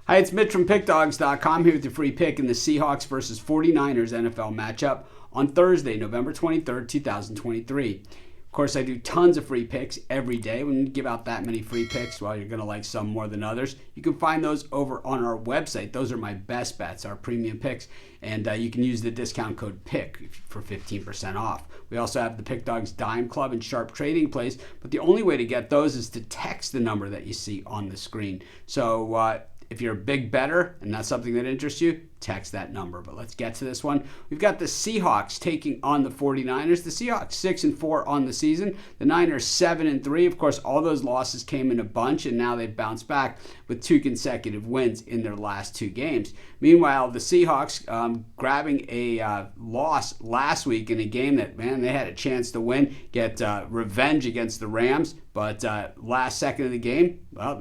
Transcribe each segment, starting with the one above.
Hi, it's Mitch from Pickdawgz.com here with your free pick in the Seahawks versus 49ers NFL matchup on Thursday, November 23rd, 2023. Of course, I do tons of free picks every day. When you give out that many free picks, well, you're going to like some more than others. You can find those over on our website. Those are my best bets, our premium picks, and you can use the discount code PICK for 15% off. We also have the Pickdawgz Dime Club and Sharp Trading Plays, but the only way to get those is to text the number that you see on the screen. So, if you're a big bettor and that's something that interests you, text that number. But let's get to this one. We've got the Seahawks taking on the 49ers. The Seahawks 6-4 on the season. The Niners 7-3. Of course, all those losses came in a bunch, and now they've bounced back with 2 consecutive wins in their last 2 games. Meanwhile, the Seahawks grabbing a loss last week in a game that, man, they had a chance to win, get revenge against the Rams. But last second of the game, well,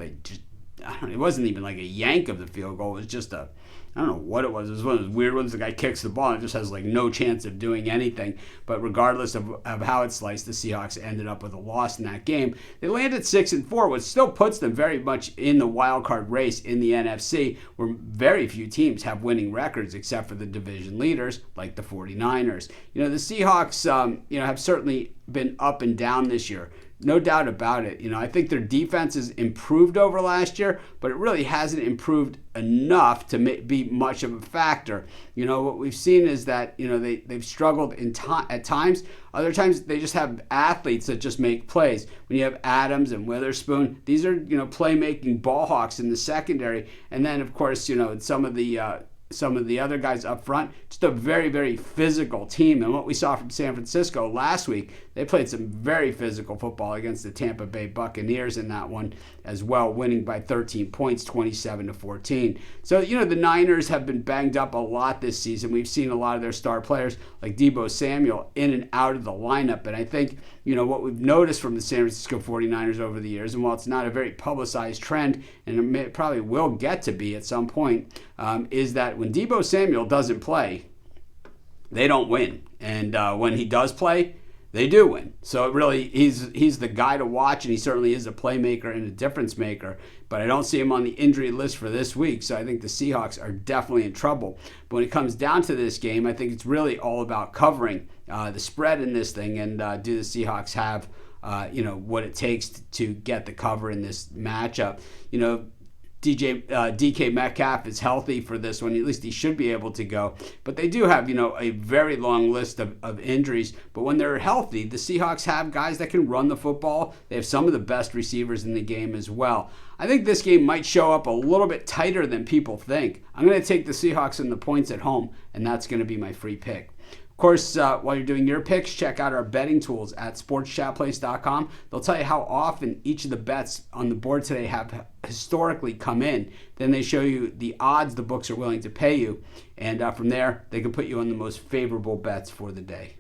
it wasn't even like a yank of the field goal. It was just I don't know what it was. It was one of those weird ones. The guy kicks the ball and just has like no chance of doing anything. But regardless of how it's sliced, the Seahawks ended up with a loss in that game. They landed 6-4, which still puts them very much in the wild card race in the NFC, where very few teams have winning records except for the division leaders like the 49ers. The Seahawks, have certainly been up and down this year. No doubt about it. I think their defense has improved over last year, but it really hasn't improved enough to be much of a factor. What we've seen is that, they've struggled at times. Other times they just have athletes that just make plays. When you have Adams and Witherspoon, these are, playmaking ball hawks in the secondary. And then, of course, some of the other guys up front, just a very, very physical team. And what we saw from San Francisco last week, they played some very physical football against the Tampa Bay Buccaneers in that one as well, winning by 13 points, 27-14. So, the Niners have been banged up a lot this season. We've seen a lot of their star players like Deebo Samuel in and out of the lineup. And I think, what we've noticed from the San Francisco 49ers over the years, and while it's not a very publicized trend, and it probably will get to be at some point, is that when Deebo Samuel doesn't play, they don't win. And when he does play, they do win. So really, he's the guy to watch, and he certainly is a playmaker and a difference maker. But I don't see him on the injury list for this week, so I think the Seahawks are definitely in trouble. But when it comes down to this game, I think it's really all about covering the spread in this thing, and do the Seahawks have what it takes to get the cover in this matchup. DK Metcalf is healthy for this one. At least he should be able to go. But they do have, a very long list of injuries. But when they're healthy, the Seahawks have guys that can run the football. They have some of the best receivers in the game as well. I think this game might show up a little bit tighter than people think. I'm going to take the Seahawks and the points at home, and that's going to be my free pick. Of course, while you're doing your picks, check out our betting tools at sportschatplace.com. They'll tell you how often each of the bets on the board today have historically come in. Then they show you the odds the books are willing to pay you. And from there, they can put you on the most favorable bets for the day.